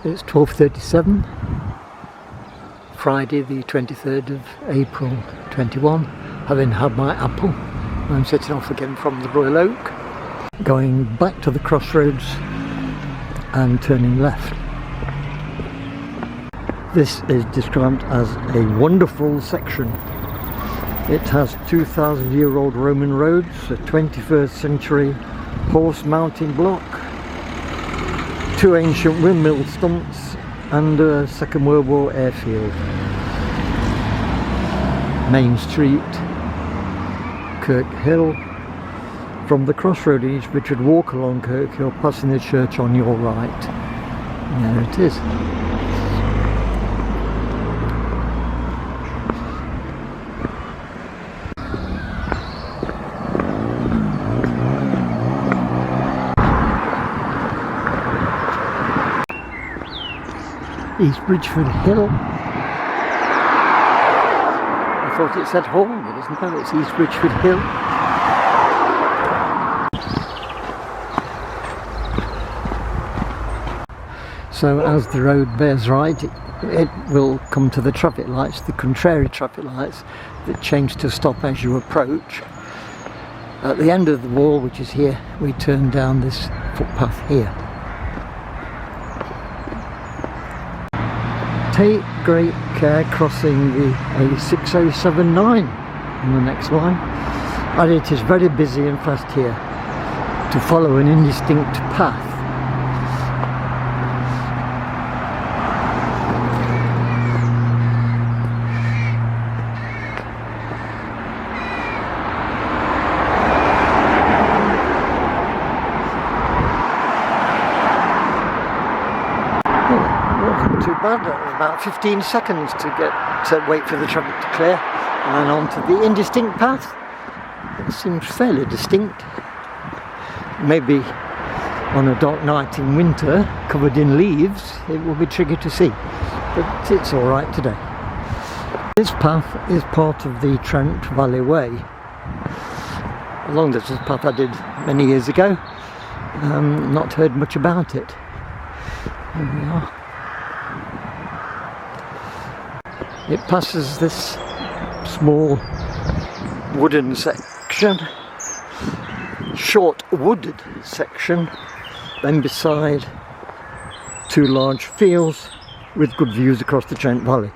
It's 12:37, Friday the 23rd of April 21. Having had my apple, I'm setting off again from the Royal Oak, going back to the crossroads and turning left. This is described as a wonderful section. It has 2,000-year-old Roman roads, a 21st century horse mounting block, 2 ancient windmill stumps and a Second World War airfield. Main Street, Kirk Hill. From the crossroad in East Bridgford, walk along Kirk Hill, passing the church on your right. And there it is. East Bridgford Hill. I thought it said Hall, but it isn't. No, it's East Bridgford Hill. So as the road bears right, it will come to the traffic lights, the contrary traffic lights that change to stop as you approach. At the end of the wall, which is here, we turn down this footpath here. Take great care crossing the A6079 on the next line, and it is very busy and fast here to follow an indistinct path. Wasn't too bad. It was about 15 seconds to wait for the traffic to clear and then on to the indistinct path. It seems fairly distinct. Maybe on a dark night in winter covered in leaves it will be tricky to see, but it's alright today. This path is part of the Trent Valley Way, a long distance path I did many years ago. Not heard much about it. Here we are. It passes this small wooden section, short wooded section, then beside 2 large fields with good views across the Trent Valley.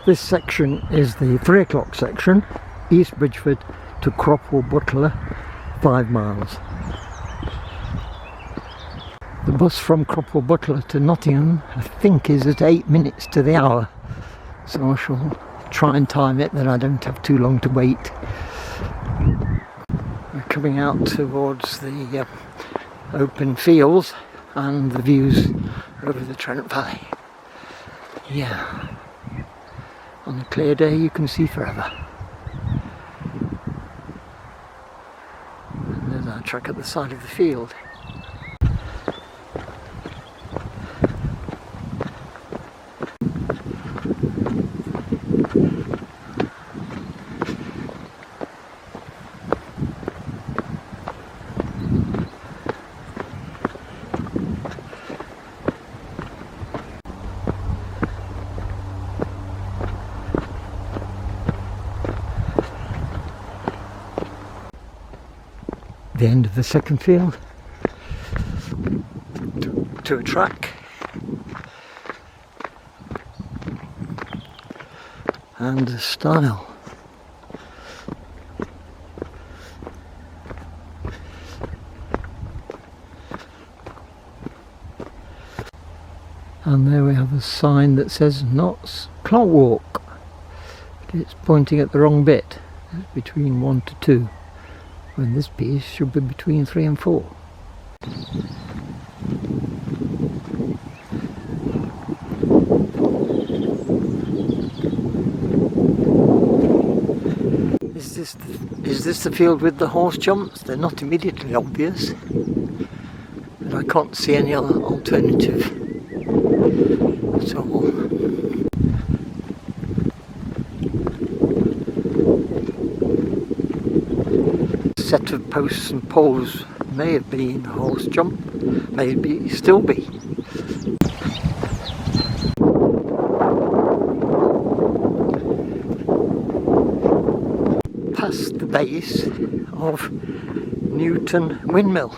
This section is the 3 o'clock section, East Bridgford to Cropwell, Butler, 5 miles. The bus from Cropwell, Butler to Nottingham, I think, is at 8 minutes to the hour, so I shall try and time it that I don't have too long to wait. We're coming out towards the open fields and the views over the Trent Valley. Yeah, on a clear day you can see forever. And there's our truck at the side of the field. The end of the second field to a track and a stile. And there we have a sign that says not Clockwalk. It's pointing at the wrong bit. It's between 1 to 2. When this piece should be between 3 and 4. Is this the field with the horse jumps? They're not immediately obvious, but I can't see any other alternative at all. Set of posts and poles may have been a horse jump, maybe still be. Past the base of Newton Windmill.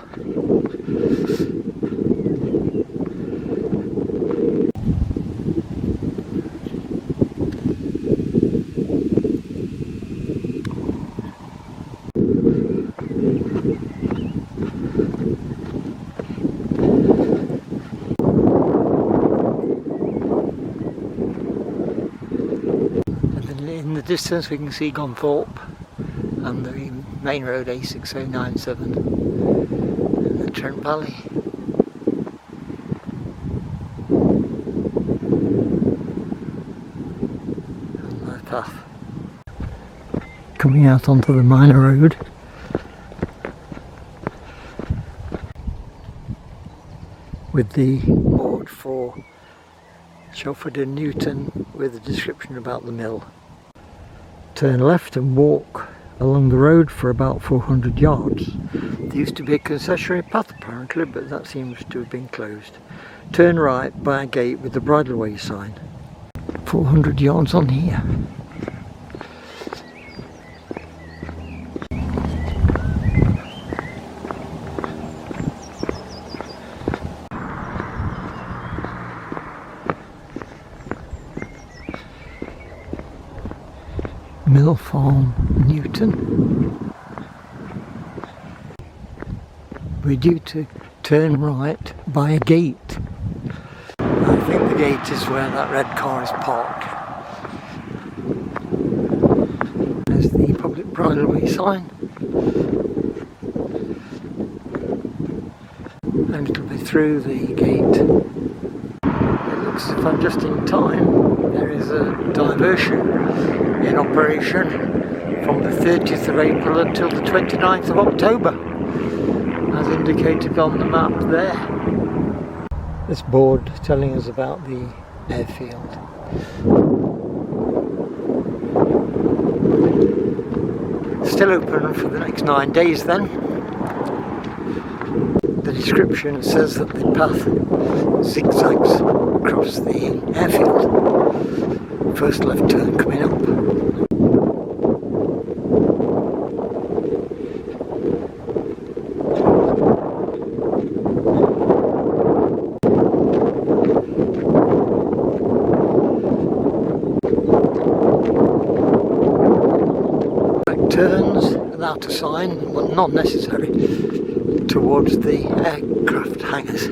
In the distance we can see Gonthorpe and the main road A6097 and the Trent Valley. And my path. Coming out onto the minor road. With the board for Shelford and Newton with a description about the mill. Turn left and walk along the road for about 400 yards. There used to be a concessionary path apparently, but that seems to have been closed. Turn right by a gate with the bridleway sign. 400 yards on here. Mill Farm, Newton. We're due to turn right by a gate. I think the gate is where that red car is parked. There's the public bridleway sign. And it'll be through the gate. It looks as if I'm just in time. There is a diversion in operation from the 30th of April until the 29th of October, as indicated on the map there. This board telling us about the airfield. Still open for the next 9 days then. The description says that the path zigzags across the airfield. First left turn coming up. Right turns without a sign, well, not necessary, towards the aircraft hangars.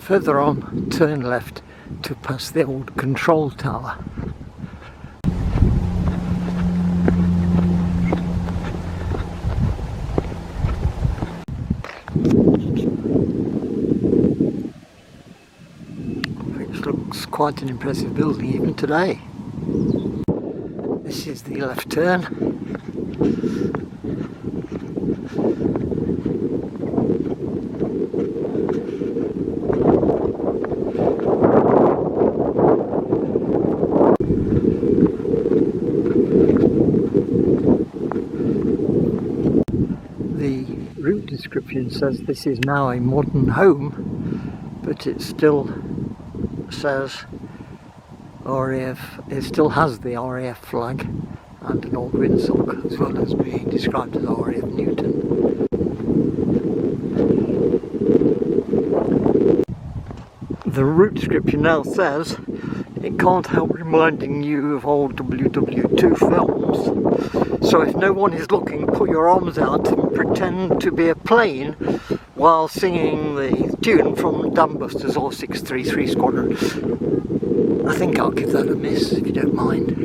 Further on, turn left to pass the old control tower. Which looks quite an impressive building even today. This is the left turn. The route description says this is now a modern home, but it still says RAF, it still has the RAF flag and an old windsock, as well as being described as RAF Newton. The route description now says it can't help reminding you of old WW2 films. So if no one is looking, put your arms out and pretend to be a plane while singing the tune from Dam Busters or 633 Squadron. I think I'll give that a miss, if you don't mind.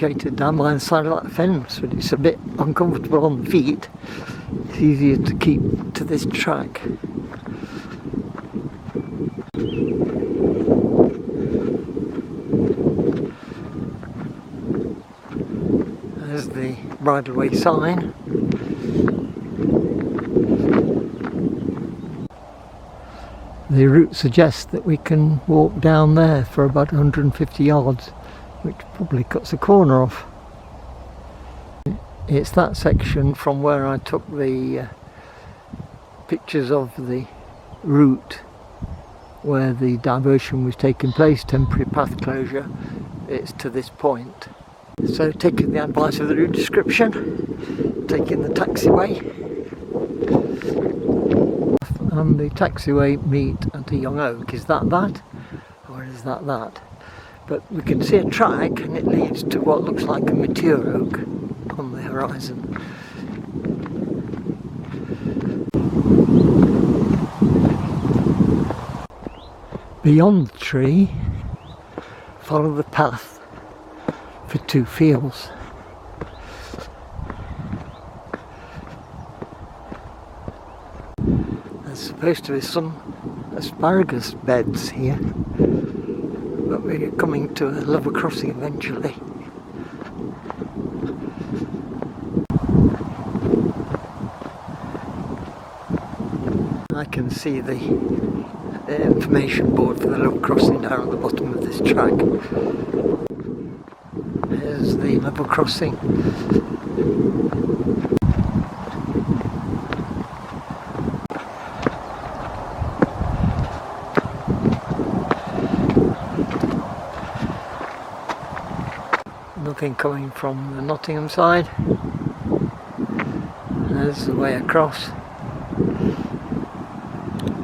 located down by the side of that fence, but it's a bit uncomfortable on the feet. It's easier to keep to this track. There's the bridleway sign. The route suggests that we can walk down there for about 150 yards, which probably cuts a corner off. It's that section from where I took the pictures of the route where the diversion was taking place, temporary path closure. It's to this point. So taking the advice of the route description, taking the taxiway, and the taxiway meet at a young oak. Is that or is that? But we can see a track and it leads to what looks like a mature oak on the horizon. Beyond the tree, follow the path for 2 fields. There's supposed to be some asparagus beds here, but we're coming to a level crossing eventually. I can see the information board for the level crossing down at the bottom of this track. There's the level crossing. Nothing coming from the Nottingham side. There's the way across.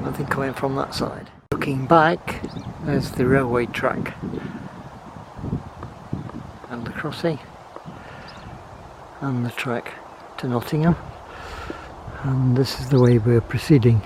Nothing coming from that side. Looking back, there's the railway track and the crossing and the track to Nottingham, and this is the way we're proceeding.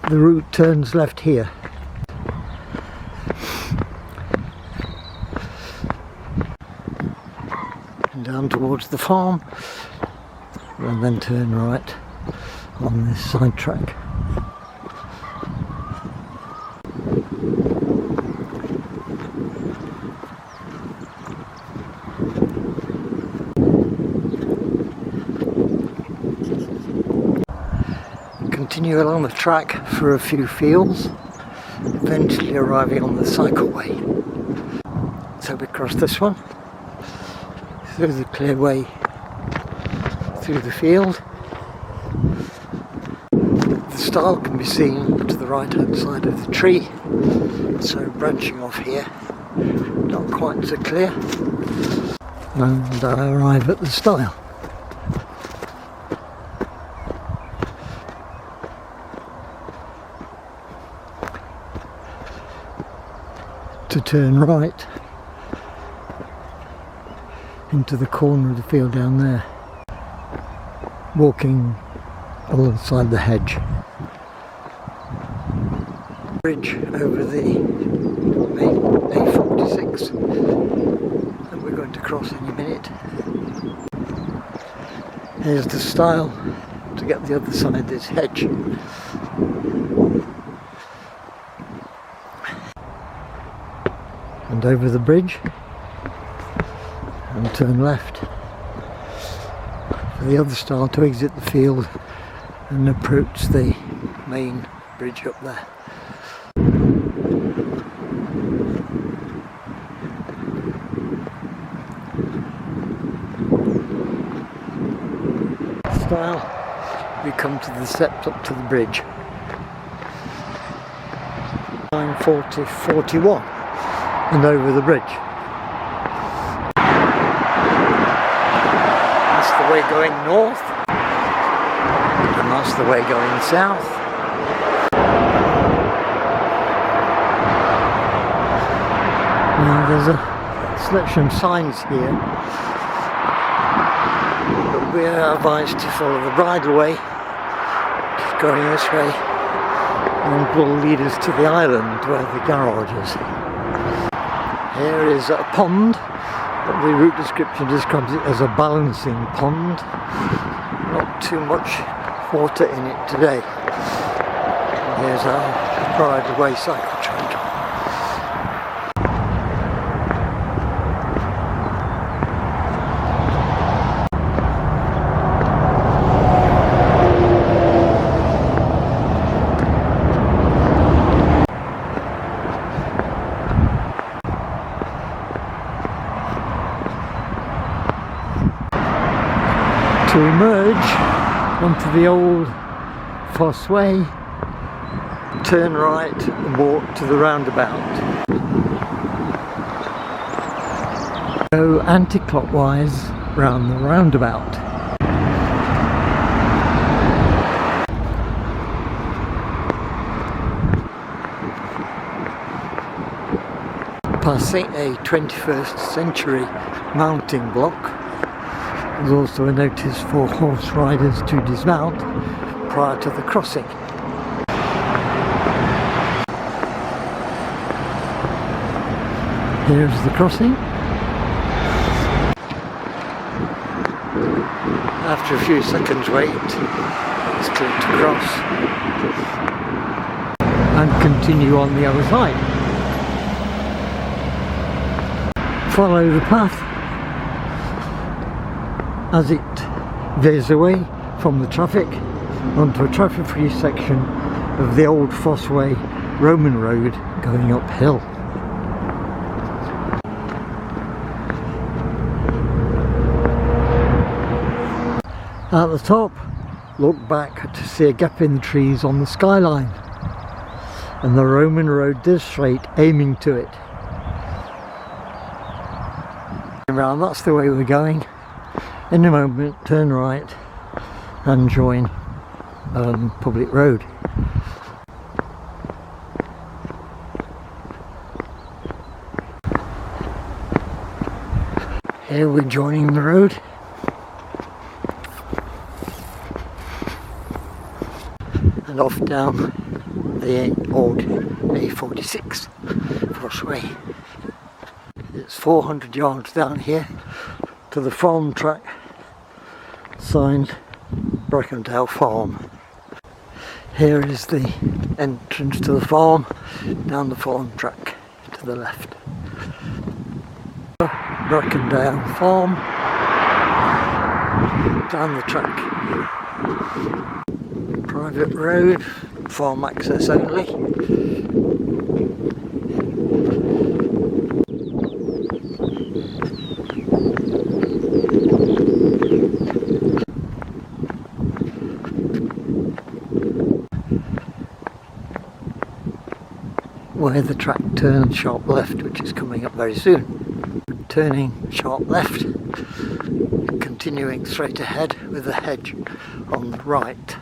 The route turns left here. And down towards the farm, and then turn right on this side track. Continue along the track for a few fields, eventually arriving on the cycleway. So we cross this one, through the clear way, through the field. The stile can be seen to the right hand side of the tree, so branching off here, not quite so clear, and I arrive at the stile. To turn right into the corner of the field down there, walking alongside the hedge. Bridge over the main A46 that we're going to cross any minute. Here's the stile to get the other side of this hedge. And over the bridge and turn left for the other stile to exit the field and approach the main bridge up there. Stile, we come to the steps up to the bridge. 940-41. And over the bridge. That's the way going north. That's the way going south. Now there's a selection of signs here, but we are advised to follow the bridleway, going this way, and will lead us to the island where the garage is. Here is a pond, but the route description describes it as a balancing pond. Not too much water in it today. Here's our bridleway cycle track. 'To emerge onto the old Fossway, turn right and walk to the roundabout. Go anti-clockwise round the roundabout. Passing a 21st century mounting block. There's also a notice for horse riders to dismount prior to the crossing. Here's the crossing. After a few seconds wait, it's clear to cross and continue on the other side. Follow the path as it veers away from the traffic onto a traffic-free section of the old Fossway Roman road going uphill. At the top, look back to see a gap in the trees on the skyline, and the Roman road does straight, aiming to it. Around, that's the way we're going. In a moment, turn right and join public road. Here we're joining the road. And off down the old A46 Crossway. It's 400 yards down here to the farm track signed Brackendale Farm. Here is the entrance to the farm, down the farm track to the left. Brackendale Farm, down the track. Private road, farm access only. Where the track turns sharp left, which is coming up very soon. Turning sharp left, continuing straight ahead with a hedge on the right.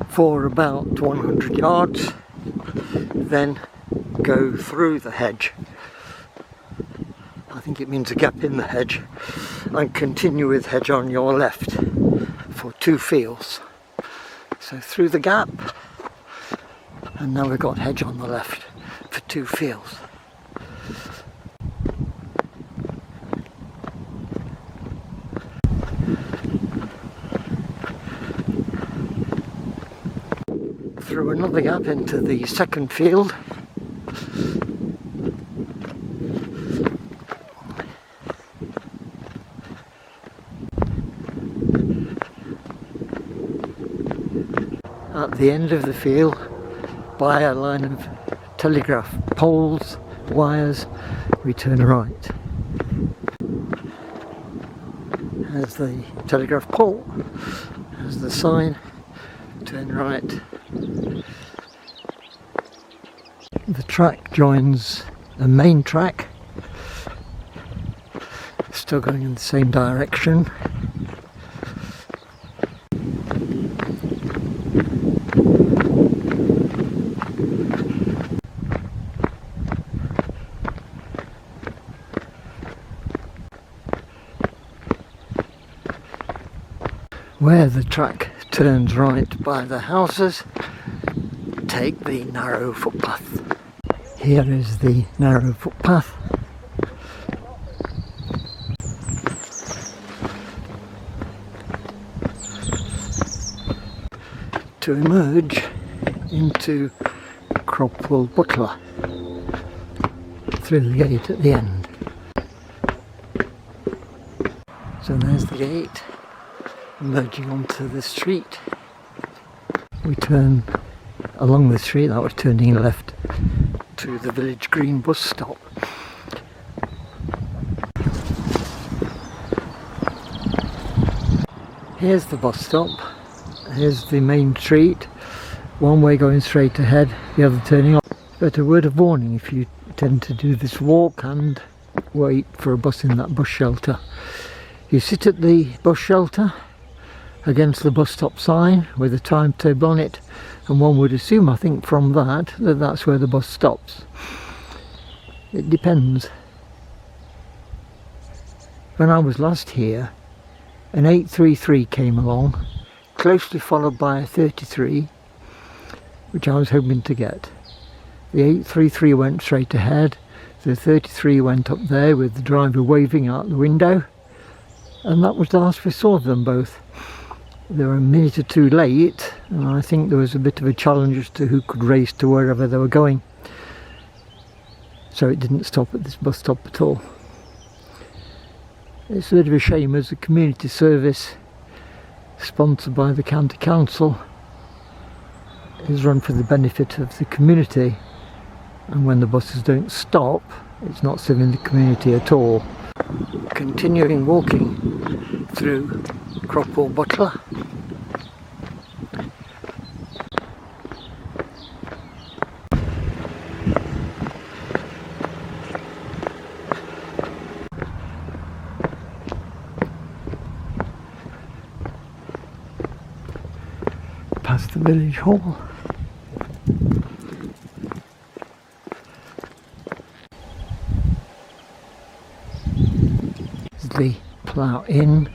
For about 100 yards, then go through the hedge. I think it means a gap in the hedge, and continue with hedge on your left for 2 fields. So through the gap, and now we've got hedge on the left for 2 fields. Through another gap into the second field. At the end of the field, by a line of telegraph poles, wires, we turn right. There's the telegraph pole, there's the sign, turn right, The track joins the main track, still going in the same direction. Where the track turns right by the houses, take the narrow footpath. Here is the narrow footpath. To emerge into Cropwell, Butler, through the gate at the end. So there's the gate, emerging onto the street. We turn along the street, that was turning left, to the Village Green bus stop. Here's the bus stop, here's the main street, one way going straight ahead, the other turning off. But a word of warning if you tend to do this walk and wait for a bus in that bus shelter. You sit at the bus shelter against the bus stop sign with a timetable on it, and one would assume, I think from that, that's where the bus stops. It depends. When I was last here, an 833 came along, closely followed by a 33, which I was hoping to get. The 833 went straight ahead, the 33 went up there with the driver waving out the window, and that was the last we saw of them both. They were a minute or two late, and I think there was a bit of a challenge as to who could race to wherever they were going. So it didn't stop at this bus stop at all. It's a bit of a shame, as a community service sponsored by the County Council, is run for the benefit of the community, and when the buses don't stop, it's not serving the community at all. Continuing walking through Cropwell, Butler. Past the village hall. The Plough Inn,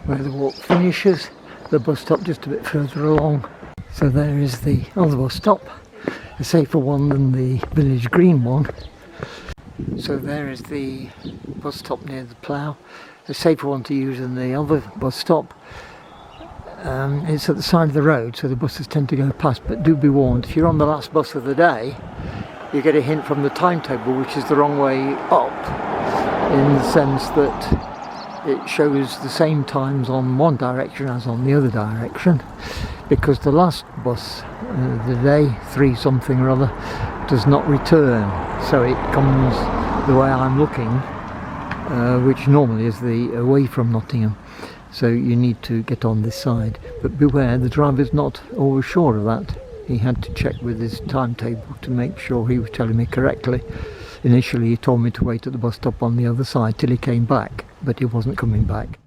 where the walk finishes, the bus stop just a bit further along. So there is the other bus stop, a safer one than the Village Green one. So there is the bus stop near the Plough, a safer one to use than the other bus stop. It's at the side of the road, so the buses tend to go past, but do be warned, if you're on the last bus of the day, you get a hint from the timetable which is the wrong way up, in the sense that it shows the same times on one direction as on the other direction, because the last bus of the day, 3 something or other, does not return, so it comes the way I'm looking, which normally is the away from Nottingham, so you need to get on this side. But beware, the driver's not always sure of that. He had to check with his timetable to make sure he was telling me correctly. Initially he told me to wait at the bus stop on the other side till he came back, but he wasn't coming back.